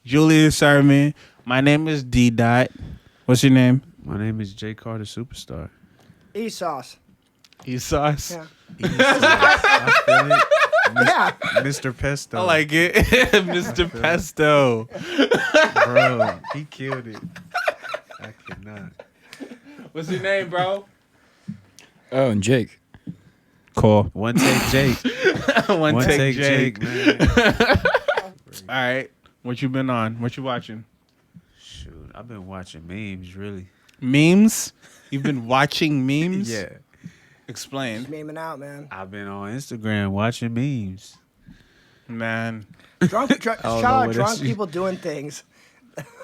Jewelius Erving. My name is DDot. What's your name? My name is J.Carr the Supastar. E-sauce. E-sauce. Yeah. I feel it. Yeah. Mr. Pesto. I like it. Mr. Pesto. Bro, he killed it. I cannot. What's your name, bro? Oh, and Jake. Cool. One take Jake. One take Jake. man. All right. What you been on? What you watching? Shoot, I've been watching memes, really. Memes? You've been watching memes? Yeah. Explain. Just memeing out, man. I've been on Instagram watching memes. Man. Shout know out what drunk it's- people doing things.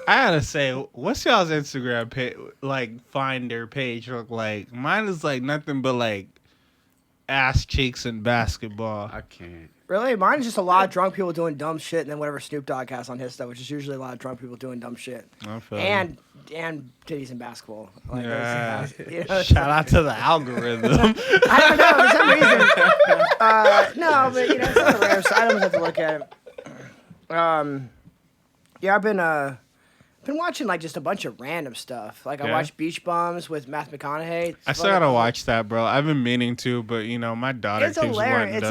I gotta say, what's y'all's Instagram page, like, finder page look like? Mine is, like, nothing but, like, ass cheeks and basketball. I can't. Really? Mine is just a lot of drunk people doing dumb shit and then whatever Snoop Dogg has on his stuff, which is usually a lot of drunk people doing dumb shit. I feel And titties and basketball. Like, yeah. you know, Shout out to the algorithm. I don't know, for some reason. No, but, you know, it's not rare, so I don't have to look at it. Yeah, I've been watching, like, just a bunch of random stuff. Like, I Yeah? watched Beach Bums with Matthew McConaughey. I still gotta watch that, bro. I've been meaning to, but, you know, my daughter It's keeps hilarious. wanting It's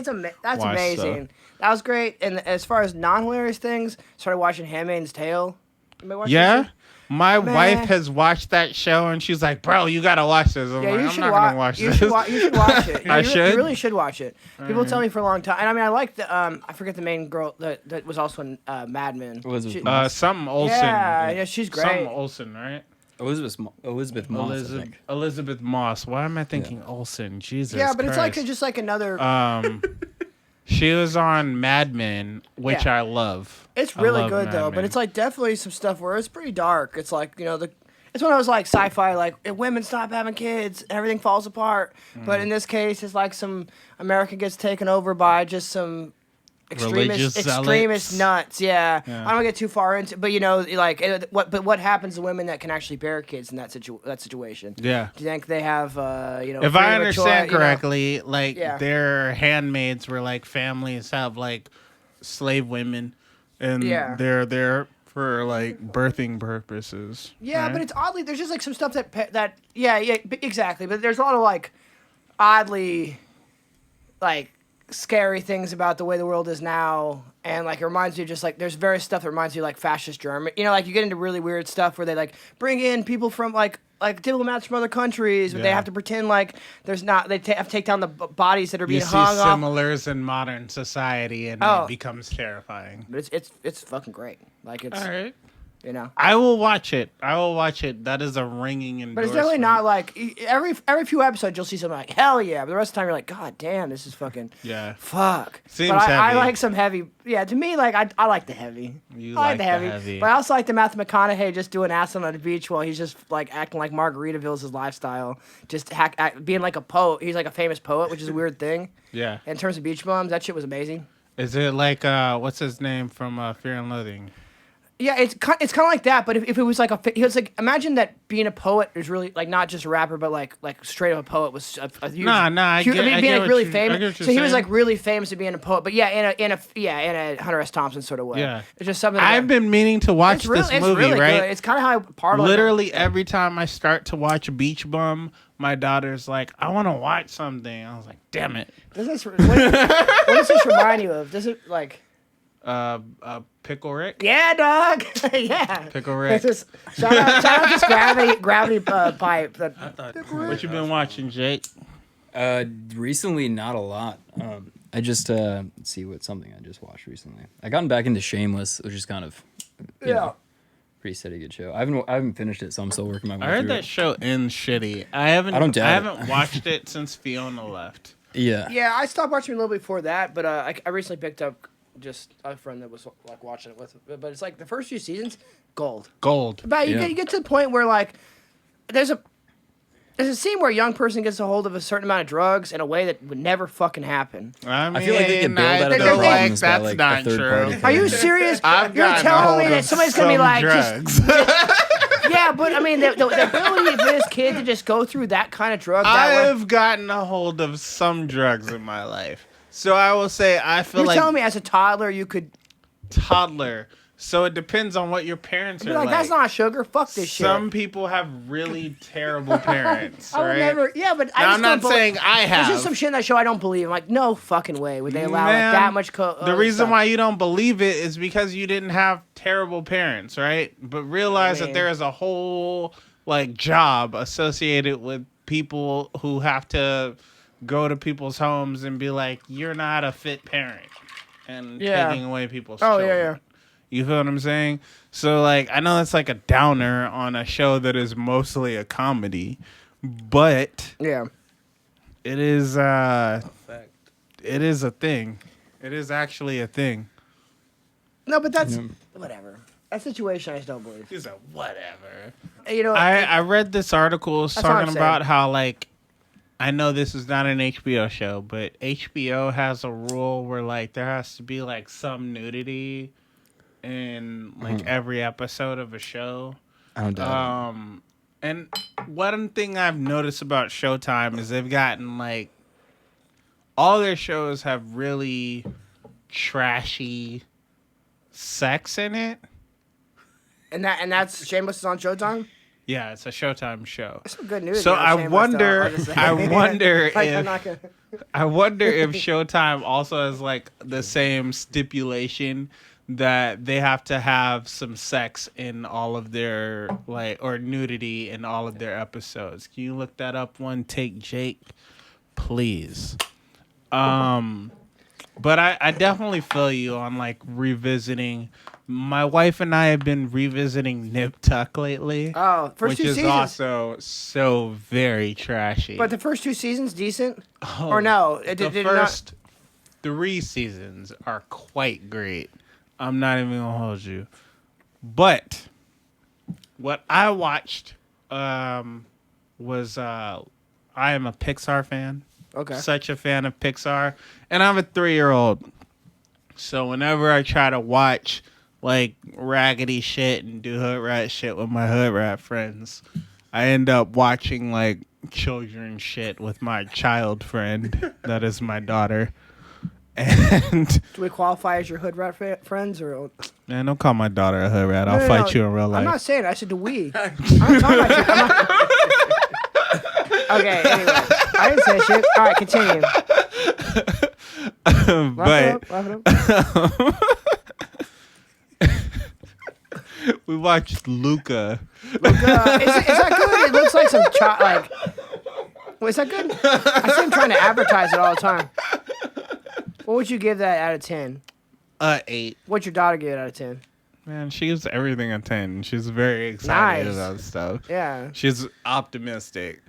to, like, that's watch amazing. stuff. That was great. And as far as non-hilarious things, started watching Handmaid's Tale. Anybody watch Yeah? that My Man. wife has watched that show, and she's like, bro, you gotta watch this. I'm shit? Yeah, like, you I'm should not watch. gonna watch You this. should watch it. I You should? really should watch it. People tell me for a long time. And I mean, I like the I forget the main girl that was also in Mad Men. Elizabeth She- Moss. Something Olsen. Yeah, she's great. Something Olsen, right? Elizabeth Moss, I think. Elizabeth Moss. Why am I thinking Olsen? Jesus Yeah, but it's like Christ. just like another. She was on Mad Men, which Yeah. I love. It's I really love good Mad though, Men. but it's like definitely some stuff where it's pretty dark. It's like, you know, it's one of those like sci-fi, like if women stop having kids, everything falls apart. But in this case, it's like some America gets taken over by just some Religious extremist zealots. nuts. Yeah. Yeah. I don't get too far into, but you know, like what happens to women that can actually bear kids in that situation? Yeah. Do you think they have you know? If freedom I of understand choice, you know? correctly, like Yeah. their handmaids were like families have like slave women, and Yeah. they're there for like birthing purposes. Yeah, right? but it's oddly there's just like some stuff that exactly. But there's a lot of like oddly like scary things about the way the world is now, and like it reminds you of just like there's various stuff that reminds you of, like fascist Germany. You know, like you get into really weird stuff where they like bring in people from like diplomats from other countries, but they Yeah. have to pretend like there's not. They have to take down the bodies that are you being see hung off. similars in modern society, and Oh. it becomes terrifying. But it's fucking great. Like it's All right. you know. I will watch it. That is a ringing endorsement. But it's definitely not like every few episodes you'll see something like hell yeah, but the rest of the time you're like god damn this is fucking Yeah. fuck. Seems but I heavy. like some heavy. Yeah, to me like I like the heavy. You I like the heavy. But I also like the Matthew McConaughey just doing acid on the beach while he's just like acting like Margaritaville's his lifestyle, just being like a poet. He's like a famous poet, which is a weird thing. Yeah. In terms of Beach Bums, that shit was amazing. Is it like what's his name from Fear and Loathing? Yeah, it's kind of like that, but if it was like he was like imagine that being a poet is really like not just a rapper, but like straight up a poet was a huge. Nah, I huge, get- I being get like what really you- I get famous. what So you're he was saying. like really famous at being a poet, but yeah, in a Hunter S. Thompson sort of way. Yeah. It's just something. I've been meaning to watch this it's movie, really right? good. It's kind of how part of Literally every time I start to watch Beach Bum, my daughter's like, I want to watch something. I was like, damn it. Does this, what does this remind you of? Does it like? Pickle Rick? Yeah, dog. Yeah. Pickle Rick. It's just, shout out this gravity pipe. What you been watching, Jake? Recently, not a lot. I just let's see what something I just watched recently. I gotten back into Shameless, which is kind of you know, pretty steady good show. I haven't finished it, so I'm still working my way I heard through that it. show ends shitty. I don't doubt I it. haven't watched it since Fiona left. Yeah. Yeah, I stopped watching a little before that, but I recently picked up just a friend that was like watching it with. But it's like the first few seasons, gold. Gold. But Yeah. you get to the point where like there's a scene where a young person gets a hold of a certain amount of drugs in a way that would never fucking happen. I mean, feel like they get billed out of their that's lungs by, like, a not third true. party. Are you serious? I've You're gotten a telling hold me that of somebody's gonna be some like, drugs. yeah, but I mean, the ability for this kid to just go through that kind of drug that way. I've gotten a hold of some drugs in my life. So I will say I feel You're like telling me as a toddler you could toddler. So it depends on what your parents Be are like, like. that's not sugar. Fuck this shit. Some people have really terrible parents. I would right? never. Yeah, but I Now, just I'm not don't believe- saying I have. There's just some shit in that show I don't believe. I'm like, no fucking way would they allow like, Man, that much. The reason why you don't believe it is because you didn't have terrible parents, right? But realize that there is a whole like job associated with people who have to go to people's homes and be like, "You're not a fit parent," and taking away people's children. yeah. You feel what I'm saying? So like, I know it's like a downer on a show that is mostly a comedy, but Yeah. it is it is a thing. It is actually a thing. No, but that's whatever. That situation I just don't believe. He's a whatever. You know, I read this article That's what I'm talking saying. about how like, I know this is not an HBO show, but HBO has a rule where like there has to be like some nudity in like every episode of a show. I don't doubt And one thing I've noticed about Showtime is they've gotten like all their shows have really trashy sex in it. and that's Shameless is on Showtime. Yeah, it's a Showtime show. That's some good news. So man, I Shameless, wonder, though, I'll just say. I wonder Like, I'm if not gonna... I wonder if Showtime also has like the same stipulation that they have to have some sex in all of their like or nudity in all of their episodes. Can you look that up? One take, Jake, please. But I definitely feel you on like revisiting. My wife and I have been revisiting Nip Tuck lately. Oh, first which two is seasons. also so very trashy. But the first two seasons decent, Oh, or no? the Did first 3 seasons are quite great. I'm not even gonna hold you. But what I watched was I am a Pixar fan. Okay. Such a fan of Pixar, and I'm a 3-year-old. So whenever I try to watch like raggedy shit and do hood rat shit with my hood rat friends, I end up watching like children shit with my child friend. That is my daughter. And Do we qualify as your hood rat friends or? man, don't call my daughter a hood rat. I'll No, fight you in real life. I'm not saying. I said do we. I'm not talking about you. Okay. Anyway, I didn't say shit. All right, continue. But Laugh it up. we watched Luca. Is that good? It looks like some like. Wait, is that good? I see him trying to advertise it all the time. What would you give that out of 10? 8. What'd your daughter give it out of 10? Man, she gives everything a 10. She's very excited Nice. about stuff. Yeah. She's optimistic.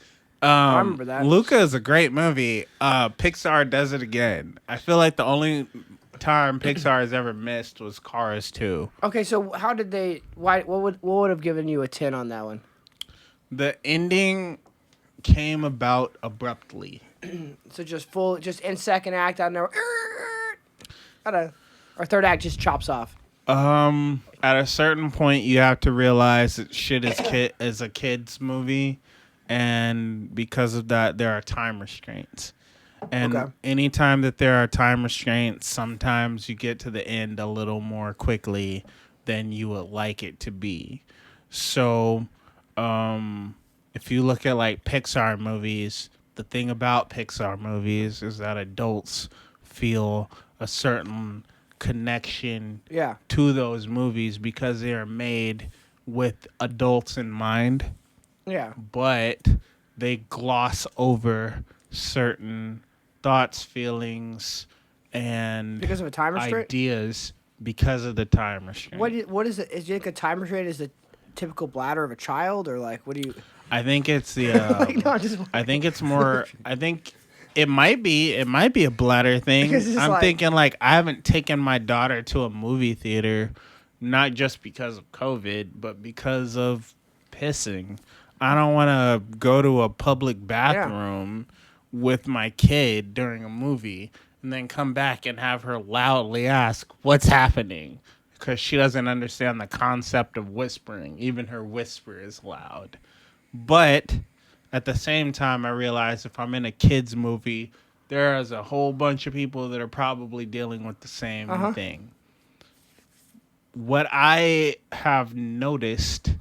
I remember that. Luca is a great movie. Pixar does it again. I feel like the only time Pixar has ever missed was Cars 2. Okay, so how did they? What would have given you a 10 on that one? The ending came about abruptly. So just in second act, I know. Or third act just chops off. At a certain point, you have to realize that shit is a kid's movie, and because of that, there are time restraints. And anytime that there are time restraints, sometimes you get to the end a little more quickly than you would like it to be. So, if you look at like Pixar movies, the thing about Pixar movies is that adults feel a certain connection to those movies because they are made with adults in mind. Yeah. But they gloss over certain thoughts, feelings, and Because of a time restraint? ideas because of the time restraint. What is it? Is you think a time restraint is the typical bladder of a child, or like what do you? I think it's the. Like, no, just- I think it's more. I think it might be. It might be a bladder thing. Because it's I'm like- thinking like I haven't taken my daughter to a movie theater, not just because of COVID, but because of pissing. I don't want to go to a public bathroom with my kid during a movie and then come back and have her loudly ask, "What's happening?" Because she doesn't understand the concept of whispering. Even her whisper is loud. But at the same time, I realize if I'm in a kid's movie, there is a whole bunch of people that are probably dealing with the same thing. what I have noticed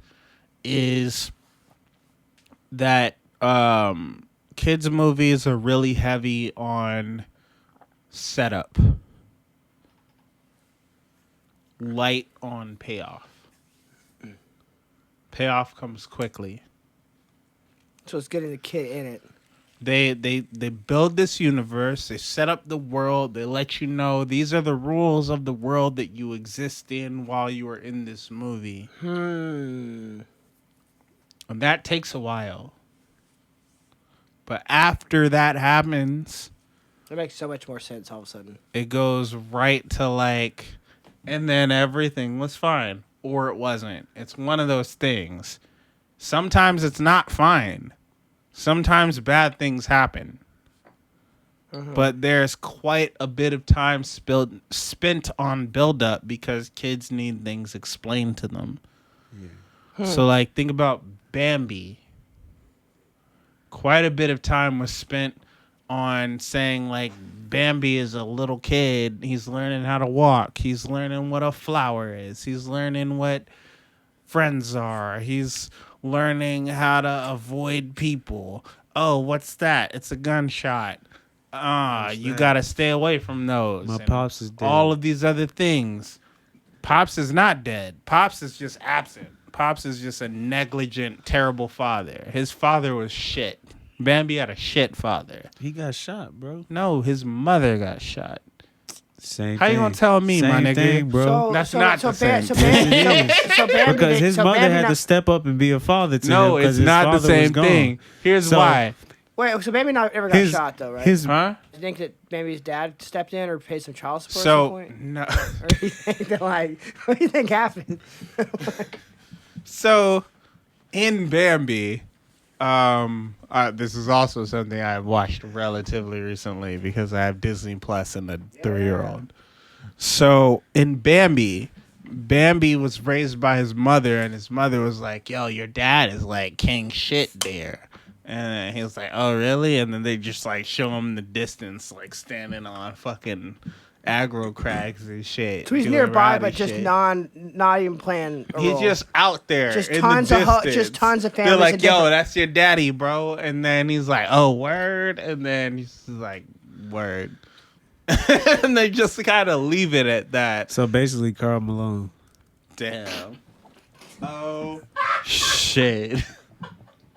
is that kids movies are really heavy on setup, light on payoff. Payoff comes quickly. So it's getting the kid in it. They build this universe. They set up the world. They let you know these are the rules of the world that you exist in while you are in this movie. And that takes a while. But after that happens, That makes so much more sense all of a sudden. it goes right to like, and then everything was fine. Or it wasn't. It's one of those things. Sometimes it's not fine. Sometimes bad things happen. But there's quite a bit of time spent on build-up because kids need things explained to them. Yeah. So, like, think about Bambi. Quite a bit of time was spent on saying, like, Bambi is a little kid. He's learning how to walk. He's learning what a flower is. He's learning what friends are. He's learning how to avoid people. Oh, what's that? It's a gunshot. You gotta stay away from those. My And pops is dead. all of these other things. Pops is not dead. Pops is just absent. Pops is just a negligent, terrible father. His father was shit. Bambi had a shit father. He got shot, bro. No, his mother got shot. Same How thing. you gonna tell me, Same my nigga? thing, bro. That's not the same So thing. Bambi, so Bambi Because his so mother Bambi had not- to step up and be a father to him. No, 'cause it's his not the father same was gone. thing. Here's So- why. Wait, so Bambi never got shot though, right? Huh? Do you think that Bambi's dad stepped in or paid some child support at some So point? no. Or do you think that, like, what do you think happened? So in Bambi, this is also something I've watched relatively recently because I have Disney Plus and a 3-year-old. So in Bambi, Bambi was raised by his mother, and his mother was like, "Yo, your dad is like king shit there." And he was like, "Oh, really?" And then they just like show him the distance, like standing on fucking aggro crags and shit. So he's doing nearby, rowdy but just shit. not even playing a He's role. just out there. Just in tons the of distance. just tons of They're families like, in "Yo, different- that's your daddy, bro." And then he's like, "Oh, word." And then he's like, "Word." And they just kind of leave it at that. So basically, Carl Malone. Damn. Oh shit.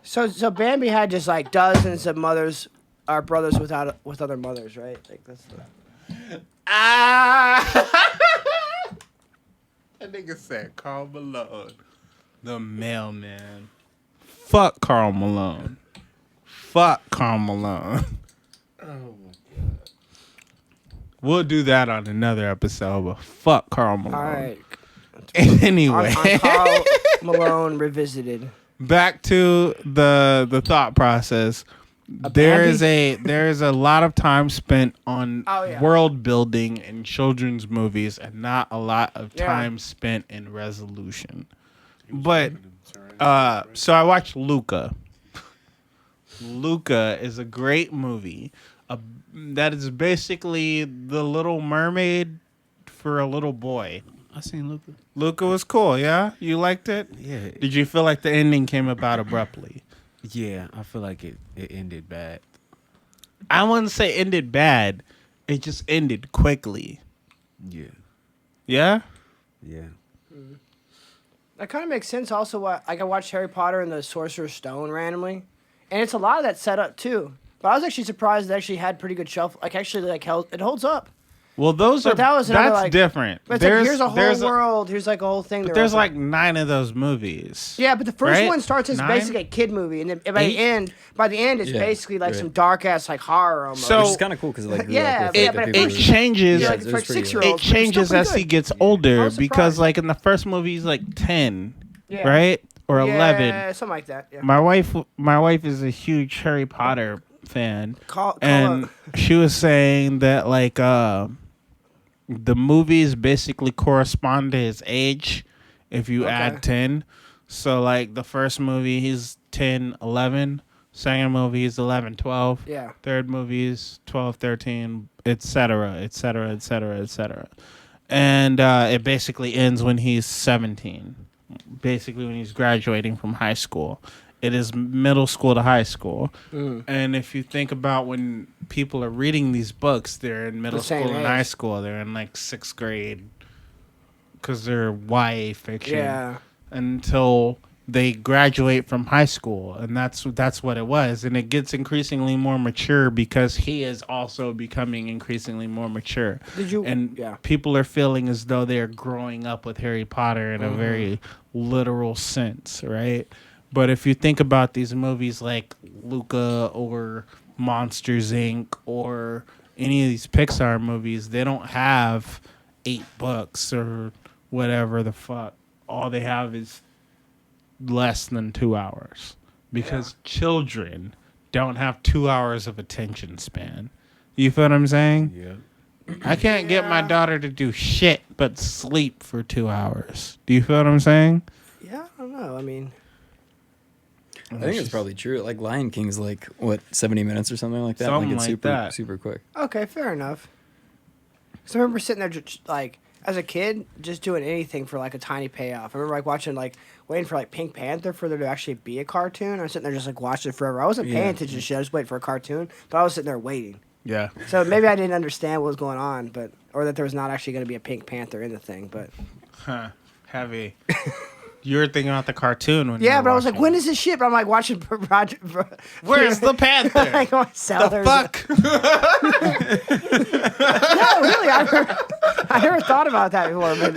So Bambi had just like dozens of mothers or brothers with other mothers, right? Like that's the... Ah. That nigga said Carl Malone, the mailman. Fuck Carl Malone. Fuck Carl Malone. Oh my god. We'll do that on another episode, but fuck Carl Malone. All right. Anyway, On Carl Malone revisited. back to the thought process. There is a lot of time spent on world building in children's movies and not a lot of time spent in resolution. But so I watched Luca. Luca is a great movie. That is basically The Little Mermaid for a little boy. I seen Luca. Luca was cool, yeah? You liked it? Yeah. Did you feel like the ending came about abruptly? Yeah, I feel like it ended bad. I wouldn't say ended bad. It just ended quickly. Yeah. Yeah? Yeah. That kind of makes sense. Also, like I watched Harry Potter and the Sorcerer's Stone randomly, and it's a lot of that setup too. But I was actually surprised it actually had pretty good shelf. Like actually, like it holds up. Well, But that was another, that's like- different. But it's like, here's a whole world. Here's like a whole thing. But they're there's all- like 9 of those movies. Yeah, but the first right? one starts as 9? basically a kid movie, and then by 8? the end, it's Yeah, basically like right. some dark ass like horror almost. So- Which is kind of cool because like grew Yeah, up with, yeah, like, but the at people It first- who- changes. yeah, Yeah, like it for was like pretty good. 6-year-olds. It but it's still changes pretty as he good. gets I older was because, surprised. like, in the first movie, he's like 10, Yeah. right? Or 11. Yeah, something like that. Yeah. My wife is a huge Harry Potter fan, Call and up. she was saying that like the movies basically correspond to his age if you add 10. So like the first movie he's 10, 11, second movie is 11, 12, Yeah. third movie is 12, 13, etc., etc., etc., etc. and it basically ends when he's 17. Basically, when he's graduating from high school. It is middle school to high school. And if you think about when people are reading these books, they're in middle school and high school. They're in like 6th grade because they're YA fiction. Yeah. Until they graduate from high school, and that's what it was. And it gets increasingly more mature because he is also becoming increasingly more mature. People are feeling as though they're growing up with Harry Potter in a very literal sense, right? But if you think about these movies like Luca or Monsters Inc. or any of these Pixar movies, they don't have 8 books or whatever the fuck. All they have is less than 2 hours because children don't have 2 hours of attention span. You feel what I'm saying? Yeah. I can't get my daughter to do shit but sleep for 2 hours. Do you feel what I'm saying? Yeah, I don't know. I mean, I think it's probably true. Like Lion King's like what 70 minutes or something like that. Something like it's like super that. super quick. okay, fair enough. So I remember sitting there just like as a kid, just doing anything for like a tiny payoff. I remember like watching like waiting for like Pink Panther for there to actually be a cartoon. I was sitting there just like watching it forever. I wasn't paying attention to shit. I was waiting for a cartoon, but I was sitting there waiting. Yeah. So maybe I didn't understand what was going on, but or that there was not actually going to be a Pink Panther in the thing. But Heavy. You were thinking about the cartoon when but I was like, when is this shit? But I'm like watching Roger. Where's the Panther? Like, the fuck? No, really, I never thought about that before. But